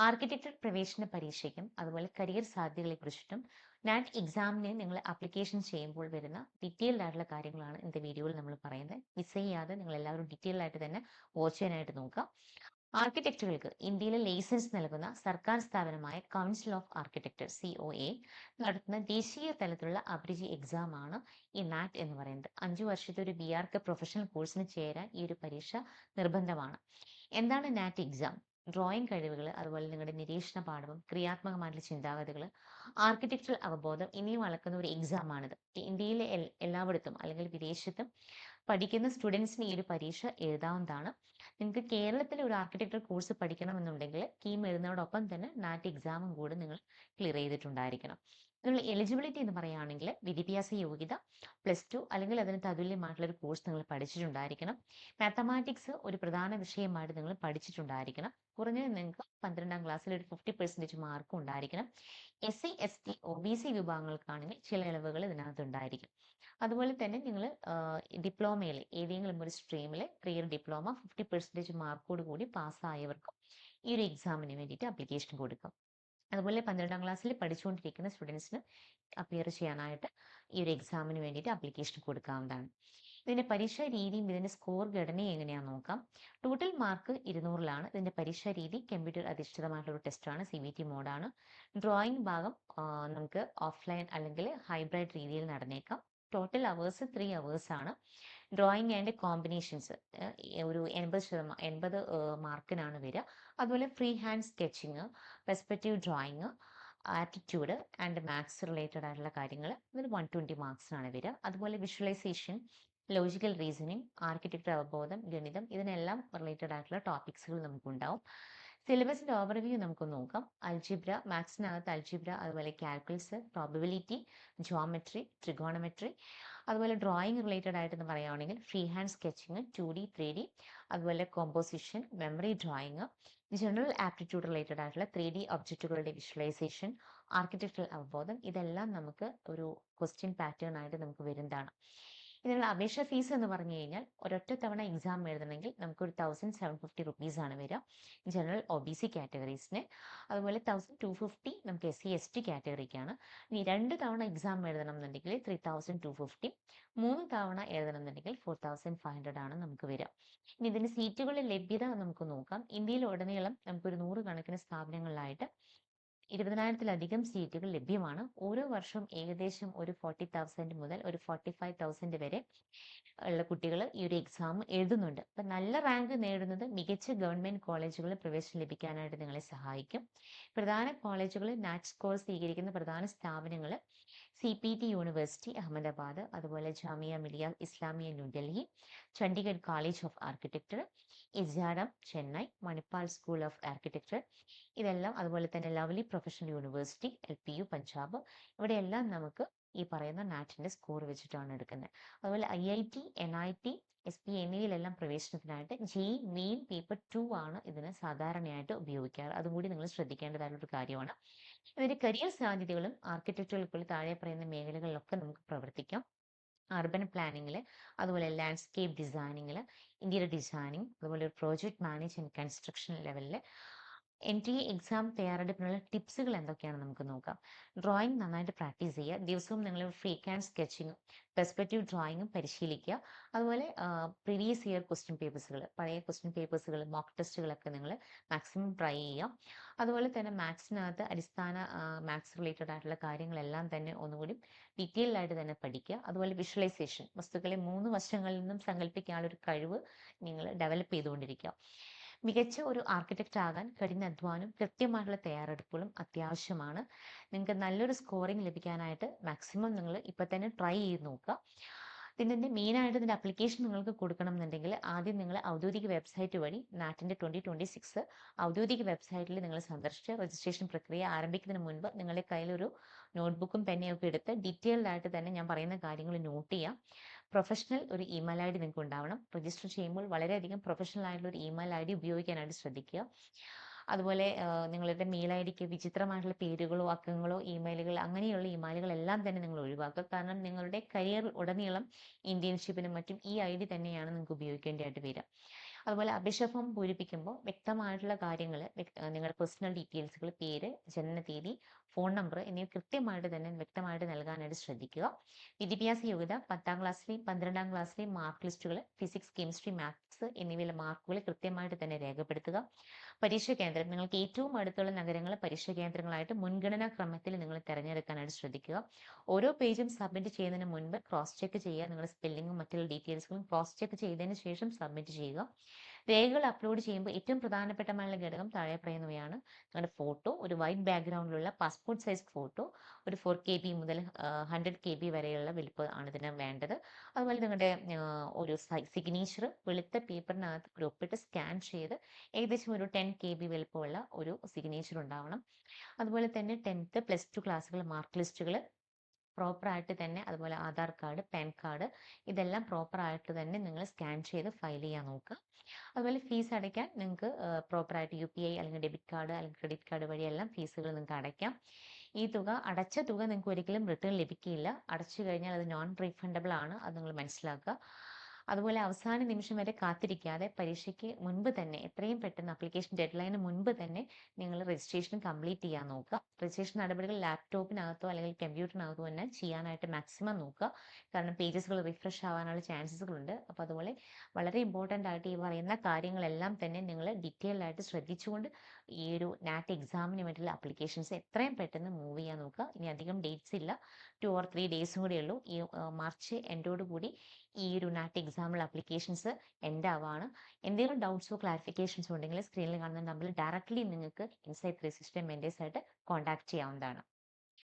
Architecture പ്രവേശന പരീക്ഷയ്ക്കും അതുപോലെ career സാധ്യതകളെക്കുറിച്ചിട്ടും നാറ്റ് എക്സാമിന് നിങ്ങൾ ആപ്ലിക്കേഷൻ ചെയ്യുമ്പോൾ വരുന്ന ഡീറ്റെയിൽഡ് ആയിട്ടുള്ള കാര്യങ്ങളാണ് ഇന്നത്തെ വീഡിയോയിൽ നമ്മൾ പറയുന്നത്. മിസ് ചെയ്യാതെ നിങ്ങൾ എല്ലാവരും ഡീറ്റെയിൽ ആയിട്ട് തന്നെ വാച്ച് ചെയ്യാനായിട്ട് നോക്കുക. ആർക്കിടെക്റ്റുകൾക്ക് ഇന്ത്യയിലെ ലൈസൻസ് നൽകുന്ന സർക്കാർ സ്ഥാപനമായ കൗൺസിൽ ഓഫ് ആർക്കിടെക്ചർ COA നടത്തുന്ന ദേശീയ തലത്തിലുള്ള അഭിരുചി എക്സാം ആണ് ഈ നാറ്റ് എന്ന് പറയുന്നത്. 5 വർഷത്തെ ഒരു BArch പ്രൊഫഷണൽ കോഴ്സിന് ചേരാൻ ഈ ഒരു പരീക്ഷ നിർബന്ധമാണ്. എന്താണ് നാറ്റ് എക്സാം? ഡ്രോയിങ് കഴിവുകൾ, അതുപോലെ നിങ്ങളുടെ നിരീക്ഷണ പാഠവും ക്രിയാത്മകമായിട്ടുള്ള ചിന്താഗതികൾ, ആർക്കിടെക്ചറൽ അവബോധം എന്നിവ അളക്കുന്ന ഒരു എക്സാം ആണിത്. ഇന്ത്യയിലെ എല്ലായിടത്തും അല്ലെങ്കിൽ വിദേശത്തും പഠിക്കുന്ന സ്റ്റുഡൻസിന് ഈ ഒരു പരീക്ഷ എഴുതാവുന്നതാണ്. നിങ്ങൾക്ക് കേരളത്തിലെ ഒരു ആർക്കിടെക്ചർ കോഴ്സ് പഠിക്കണമെന്നുണ്ടെങ്കിൽ കീം എഴുതുന്നതോടൊപ്പം തന്നെ നാറ്റ് എക്സാമും കൂടെ നിങ്ങൾ ക്ലിയർ ചെയ്തിട്ടുണ്ടായിരിക്കണം. നിങ്ങൾ എലിജിബിലിറ്റി എന്ന് പറയുകയാണെങ്കിൽ വിദ്യാഭ്യാസ യോഗ്യത +2 അല്ലെങ്കിൽ അതിന് തതുല്യമായിട്ടുള്ള ഒരു കോഴ്സ് നിങ്ങൾ പഠിച്ചിട്ടുണ്ടായിരിക്കണം. മാത്തമാറ്റിക്സ് ഒരു പ്രധാന വിഷയമായിട്ട് നിങ്ങൾ പഠിച്ചിട്ടുണ്ടായിരിക്കണം. കുറഞ്ഞത് നിങ്ങൾക്ക് 12ാം ക്ലാസ്സിൽ ഒരു 50% മാർക്കും ഉണ്ടായിരിക്കണം. SC ST OBC വിഭാഗങ്ങൾക്കാണെങ്കിൽ ചില ഇളവുകൾ ഇതിനകത്ത് ഉണ്ടായിരിക്കും. അതുപോലെ തന്നെ നിങ്ങൾ ഡിപ്ലോമയിൽ ഏതെങ്കിലും ഒരു സ്ട്രീമിൽ 3 ഇയർ ഡിപ്ലോമ 50% മാർക്കോട് കൂടി പാസ്സായവർക്കും ഈ ഒരു എക്സാമിന് വേണ്ടിയിട്ട് ആപ്ലിക്കേഷൻ കൊടുക്കും. അതുപോലെ 12ാം ക്ലാസ്സിൽ പഠിച്ചുകൊണ്ടിരിക്കുന്ന സ്റ്റുഡൻസിന് അപ്പിയർ ചെയ്യാനായിട്ട് ഈ ഒരു എക്സാമിന് വേണ്ടിയിട്ട് ആപ്ലിക്കേഷൻ കൊടുക്കാവുന്നതാണ്. ഇതിന്റെ പരീക്ഷാ രീതിയും ഇതിന്റെ സ്കോർ ഘടനയും എങ്ങനെയാണെന്ന് നോക്കാം. ടോട്ടൽ മാർക്ക് 200-ലാണ്. ഇതിന്റെ പരീക്ഷാ രീതി കമ്പ്യൂട്ടർ അധിഷ്ഠിതമായിട്ടുള്ള ഒരു ടെസ്റ്റാണ്, CBT മോഡാണ്. ഡ്രോയിങ് ഭാഗം നമുക്ക് ഓഫ്ലൈൻ അല്ലെങ്കിൽ ഹൈബ്രിഡ് രീതിയിൽ നടന്നേക്കാം. ടോട്ടൽ അവേഴ്സ് 3 അവേഴ്സ് ആണ്. ഡ്രോയിങ് ആൻഡ് കോമ്പിനേഷൻസ് ഒരു 80 മാർക്കിനാണ് വരിക. അതുപോലെ free hand sketching, perspective drawing, attitude and maths related ആയിട്ടുള്ള കാര്യങ്ങൾ ഇതിൽ 120 മാർക്സിനാണ് വരിക. അതുപോലെ വിഷ്വലൈസേഷൻ, ലോജിക്കൽ റീസണിങ്, ആർക്കിടെക്ചർ അവബോധം, ഗണിതം, ഇതിനെല്ലാം റിലേറ്റഡ് ആയിട്ടുള്ള ടോപ്പിക്സുകൾ നമുക്കുണ്ടാവും. സിലബസിന്റെ ഓവർവ്യൂ നമുക്ക് നോക്കാം. അൽജിബ്ര, മാത്സിനകത്ത് അൽജിബ്ര, അതുപോലെ കാൽക്കുലസ്, പ്രോബബിലിറ്റി, ജിയോമെട്രി, ട്രിഗോണമെട്രി, അതുപോലെ ഡ്രോയിങ് റിലേറ്റഡ് ആയിട്ട് പറയുകയാണെങ്കിൽ free hand sketching, 2D 3D, അതുപോലെ composition, memory drawing, general aptitude related ആയിട്ടുള്ള 3D ഒബ്ജക്റ്റുകളുടെ വിഷ്വലൈസേഷൻ, ആർക്കിടെക്ചറൽ അവബോധം, ഇതെല്ലാം നമുക്ക് ഒരു ക്വസ്റ്റ്യൻ പാറ്റേൺ ആയിട്ട് നമുക്ക് വരുന്നതാണ്. ഇതിനുള്ള അപേക്ഷ ഫീസ് എന്ന് പറഞ്ഞു കഴിഞ്ഞാൽ ഒരൊറ്റ തവണ എക്സാം എഴുതണമെങ്കിൽ നമുക്കൊരു 1750 റുപ്പീസ് ആണ് വരിക ജനറൽ OBC കാറ്റഗറീസിന്. അതുപോലെ 1250 നമുക്ക് SC ST കാറ്റഗറിക്കാണ്. ഇനി 2 തവണ എക്സാം എഴുതണം എന്നുണ്ടെങ്കിൽ 3250, 3 തവണ എഴുതണം എന്നുണ്ടെങ്കിൽ 4500 ആണ് നമുക്ക് വരിക. ഇനി ഇതിന്റെ സീറ്റുകളുടെ ലഭ്യത നമുക്ക് നോക്കാം. ഇന്ത്യയിൽ ഉടനീളം നമുക്കൊരു 100 കണക്കിന് സ്ഥാപനങ്ങളിലായിട്ട് 20,000-ലധികം സീറ്റുകൾ ലഭ്യമാണ്. ഓരോ വർഷവും ഏകദേശം ഒരു 40,000 മുതൽ ഒരു 45,000 വരെ ഉള്ള കുട്ടികൾ ഈ ഒരു എക്സാം എഴുതുന്നുണ്ട്. അപ്പൊ നല്ല റാങ്ക് നേടുന്നത് മികച്ച ഗവൺമെന്റ് കോളേജുകളിൽ പ്രവേശനം ലഭിക്കാനായിട്ട് നിങ്ങളെ സഹായിക്കും. പ്രധാന കോളേജുകൾ, നാറ്റ് സ്കോർ സ്വീകരിക്കുന്ന പ്രധാന സ്ഥാപനങ്ങൾ CPT യൂണിവേഴ്സിറ്റി അഹമ്മദാബാദ്, അതുപോലെ Jamia Millia Islamia New Delhi, Chandigarh College of Architecture, ISRM Chennai, Manipal School of Architecture, ഇതെല്ലാം, അതുപോലെ തന്നെ Lovely Professional University LPU Punjab, ഇവിടെയെല്ലാം നമുക്ക് ഈ പറയുന്ന നാറ്റിന്റെ സ്കോർ വെച്ചിട്ടാണ് എടുക്കുന്നത്. അതുപോലെ IIT, NIT, SP എന്നിവയിലെല്ലാം പ്രവേശനത്തിനായിട്ട് JEE main paper 2 ആണ് ഇതിന് സാധാരണയായിട്ട് ഉപയോഗിക്കാറ്. അതും കൂടി നിങ്ങൾ ശ്രദ്ധിക്കേണ്ടതായിട്ടുള്ള ഒരു കാര്യമാണ്. ഇതിന്റെ കരിയർ സാധ്യതകളും ആർക്കിടെക്ചറിൽ താഴെ പറയുന്ന മേഖലകളിലൊക്കെ നമുക്ക് പ്രവർത്തിക്കാം. അർബൻ പ്ലാനിങ്ങിൽ, അതുപോലെ ലാൻഡ്സ്കേപ്പ് ഡിസൈനിങ്ങിൽ, ഇന്റീരിയർ ഡിസൈനിങ്, അതുപോലെ പ്രോജക്ട് മാനേജ് ആൻഡ് കൺസ്ട്രക്ഷൻ ലെവലിൽ NTA എക്സാം തയ്യാറെടുപ്പിനുള്ള ടിപ്സുകൾ എന്തൊക്കെയാണെന്ന് നമുക്ക് നോക്കാം. ഡ്രോയിങ് നന്നായിട്ട് പ്രാക്ടീസ് ചെയ്യുക. ദിവസവും നിങ്ങൾ ഫ്രീ ഹാൻഡ് സ്കെച്ചിങ്ങും പെർസ്പെക്റ്റീവ് ഡ്രോയിങ്ങും പരിശീലിക്കുക. അതുപോലെ പ്രീവിയസ് ഇയർ ക്വസ്റ്റ്യൻ പേപ്പേഴ്സുകൾ, പഴയ ക്വസ്റ്റ്യൻ പേപ്പേഴ്സുകൾ, മോക്ക് ടെസ്റ്റുകളൊക്കെ നിങ്ങൾ മാക്സിമം ട്രൈ ചെയ്യുക. അതുപോലെ തന്നെ മാത്സിനകത്ത് അടിസ്ഥാന മാത്സ് റിലേറ്റഡ് ആയിട്ടുള്ള കാര്യങ്ങളെല്ലാം തന്നെ ഒന്നുകൂടി ഡീറ്റെയിൽഡ് ആയിട്ട് തന്നെ പഠിക്കുക. അതുപോലെ വിഷ്വലൈസേഷൻ, വസ്തുക്കളെ 3 വശങ്ങളിൽ നിന്നും സങ്കല്പിക്കാനുള്ള ഒരു കഴിവ് നിങ്ങൾ ഡെവലപ്പ് ചെയ്തുകൊണ്ടിരിക്കുക. മികച്ച ഒരു ആർക്കിടെക്റ്റ് ആകാൻ കഠിനാധ്വാനം, കൃത്യമായിട്ടുള്ള തയ്യാറെടുപ്പുകളും അത്യാവശ്യമാണ്. നിങ്ങൾക്ക് നല്ലൊരു സ്കോറിംഗ് ലഭിക്കാനായിട്ട് മാക്സിമം നിങ്ങൾ ഇപ്പം തന്നെ ട്രൈ ചെയ്ത് നോക്കുക. ഇതിൻ്റെ മെയിനായിട്ട് ഇതിൻ്റെ അപ്ലിക്കേഷൻ നിങ്ങൾക്ക് കൊടുക്കണം എന്നുണ്ടെങ്കിൽ ആദ്യം നിങ്ങൾ ഔദ്യോഗിക വെബ്സൈറ്റ് വഴി നാറ്റിൻ്റെ 2026 ഔദ്യോഗിക വെബ്സൈറ്റിൽ നിങ്ങൾ സന്ദർശിച്ച് രജിസ്ട്രേഷൻ പ്രക്രിയ ആരംഭിക്കുന്നതിന് മുൻപ് നിങ്ങളുടെ കയ്യിലൊരു നോട്ട്ബുക്കും പെന്നെയൊക്കെ എടുത്ത് ഡീറ്റെയിൽഡ് ആയിട്ട് തന്നെ ഞാൻ പറയുന്ന കാര്യങ്ങൾ നോട്ട് ചെയ്യാം. പ്രൊഫഷണൽ ഒരു ഇമെയിൽ ID നിങ്ങൾക്ക് ഉണ്ടാവണം. രജിസ്റ്റർ ചെയ്യുമ്പോൾ വളരെയധികം പ്രൊഫഷണൽ ആയിട്ടുള്ള ഒരു ഇമെയിൽ ID ഉപയോഗിക്കാനായിട്ട് ശ്രദ്ധിക്കുക. അതുപോലെ നിങ്ങളുടെ മെയിൽ IDക്ക് വിചിത്രമായിട്ടുള്ള പേരുകളോ അക്കങ്ങളോ ഇമെയിലുകൾ അങ്ങനെയുള്ള ഇമെയിലുകളെല്ലാം തന്നെ നിങ്ങൾ ഒഴിവാക്കുക. കാരണം നിങ്ങളുടെ കരിയർ ഉടനീളം ഇന്റേൺഷിപ്പിനും മറ്റും ഈ ID തന്നെയാണ് നിങ്ങൾക്ക് ഉപയോഗിക്കേണ്ടതായിട്ട് വരിക. അതുപോലെ അപേക്ഷാ ഫോം പൂരിപ്പിക്കുമ്പോൾ വ്യക്തമായിട്ടുള്ള കാര്യങ്ങൾ, നിങ്ങളുടെ പേഴ്സണൽ ഡീറ്റെയിൽസുകൾ, പേര്, ജനനതീയതി, ഫോൺ നമ്പർ എന്നിവ കൃത്യമായിട്ട് തന്നെ വ്യക്തമായിട്ട് നൽകാനായിട്ട് ശ്രദ്ധിക്കുക. വിദ്യാഭ്യാസ യോഗ്യത 10ാം ക്ലാസ്സിലെയും 12ാം ക്ലാസ്സിലെയും മാർക്ക് ലിസ്റ്റുകൾ, ഫിസിക്സ്, കെമിസ്ട്രി, മാത്സ് എന്നിവയിലെ മാർക്കുകൾ കൃത്യമായിട്ട് തന്നെ രേഖപ്പെടുത്തുക. പരീക്ഷാ കേന്ദ്രം നിങ്ങൾക്ക് ഏറ്റവും അടുത്തുള്ള നഗരങ്ങൾ പരീക്ഷാ കേന്ദ്രങ്ങളായിട്ട് മുൻഗണനാ ക്രമത്തിൽ നിങ്ങൾ തിരഞ്ഞെടുക്കാനായിട്ട് ശ്രദ്ധിക്കുക. ഓരോ പേജും സബ്മിറ്റ് ചെയ്യുന്നതിന് മുൻപ് ക്രോസ് ചെക്ക് ചെയ്യുക. നിങ്ങളുടെ സ്പെല്ലിങ്ങും മറ്റുള്ള ഡീറ്റെയിൽസുകളും ക്രോസ് ചെക്ക് ചെയ്തതിന് ശേഷം സബ്മിറ്റ് ചെയ്യുക. രേഖകൾ അപ്ലോഡ് ചെയ്യുമ്പോൾ ഏറ്റവും പ്രധാനപ്പെട്ടമായ ഘടകം താഴെ പറയുന്നവയാണ്. നിങ്ങളുടെ ഫോട്ടോ, ഒരു വൈറ്റ് ബാക്ക്ഗ്രൗണ്ടിലുള്ള പാസ്പോർട്ട് സൈസ് ഫോട്ടോ, ഒരു 4 KB മുതൽ 100 KB വരെയുള്ള വലിപ്പം ആണ് ഇതിന് വേണ്ടത്. അതുപോലെ നിങ്ങളുടെ ഒരു സിഗ്നേച്ചർ വെളുത്ത പേപ്പറിനകത്ത് ഒരു ഒപ്പിട്ട് സ്കാൻ ചെയ്ത് ഏകദേശം ഒരു 10 KB വലിപ്പമുള്ള ഒരു സിഗ്നേച്ചർ ഉണ്ടാവണം. അതുപോലെ തന്നെ 10th +2 ക്ലാസ്സുകൾ മാർക്ക് ലിസ്റ്റുകൾ പ്രോപ്പറായിട്ട് തന്നെ, അതുപോലെ ആധാർ കാർഡ്, പാൻ കാർഡ്, ഇതെല്ലാം പ്രോപ്പറായിട്ട് തന്നെ നിങ്ങൾ സ്കാൻ ചെയ്ത് ഫയൽ ചെയ്യാൻ നോക്കുക. അതുപോലെ ഫീസ് അടയ്ക്കാൻ നിങ്ങൾക്ക് പ്രോപ്പറായിട്ട് UPI അല്ലെങ്കിൽ ഡെബിറ്റ് കാർഡ് അല്ലെങ്കിൽ ക്രെഡിറ്റ് കാർഡ് വഴിയെല്ലാം ഫീസുകൾ നിങ്ങൾക്ക് അടയ്ക്കാം. ഈ തുക, അടച്ച തുക നിങ്ങൾക്ക് ഒരിക്കലും റിട്ടേൺ ലഭിക്കില്ല. അടച്ചു കഴിഞ്ഞാൽ അത് നോൺ റീഫണ്ടബിൾ ആണ്. അത് നിങ്ങൾ മനസ്സിലാക്കുക. അതുപോലെ അവസാന നിമിഷം വരെ കാത്തിരിക്കാതെ പരീക്ഷയ്ക്ക് മുൻപ് തന്നെ എത്രയും പെട്ടെന്ന് ആപ്ലിക്കേഷൻ ഡെഡ്ലൈന് മുൻപ് തന്നെ നിങ്ങൾ രജിസ്ട്രേഷൻ കംപ്ലീറ്റ് ചെയ്യാൻ നോക്കുക. രജിസ്ട്രേഷൻ നടപടികൾ ലാപ്ടോപ്പിനകത്തോ അല്ലെങ്കിൽ കമ്പ്യൂട്ടറിനകത്തോ തന്നെ ചെയ്യാനായിട്ട് മാക്സിമം നോക്കുക. കാരണം പേജസുകൾ റിഫ്രഷ് ആവാനുള്ള ചാൻസസുകളുണ്ട്. അപ്പോൾ അതുപോലെ വളരെ ഇമ്പോർട്ടൻ്റ് ആയിട്ട് ഈ പറയുന്ന കാര്യങ്ങളെല്ലാം തന്നെ നിങ്ങൾ ഡീറ്റെയിൽ ആയിട്ട് ശ്രദ്ധിച്ചുകൊണ്ട് ഈ ഒരു നാറ്റ് എക്സാമിന് വേണ്ടിയുള്ള ആപ്ലിക്കേഷൻസ് എത്രയും പെട്ടെന്ന് മൂവ് ചെയ്യാൻ നോക്കുക. ഇനി അധികം ഡേറ്റ്സ് ഇല്ല, 2 or 3 ഡേയ്സും കൂടെ ഉള്ളൂ. ഈ മാർച്ച് എൻഡോട് കൂടി ഈ ഒരു നാറ്റ് എക്സാമിൽ ആപ്ലിക്കേഷൻസ് എൻഡ് ആവാണ്. എന്തെങ്കിലും ഡൗട്ട്സോ ക്ലാരിഫിക്കേഷൻസോ ഉണ്ടെങ്കിൽ സ്ക്രീനിൽ കാണുന്ന നമ്പറിൽ ഡയറക്റ്റ്ലി നിങ്ങൾക്ക് ഇൻസൈറ്റ് 360 മെൻറ്റേഴ്സ് ആയിട്ട് കോൺടാക്ട് ചെയ്യാവുന്നതാണ്.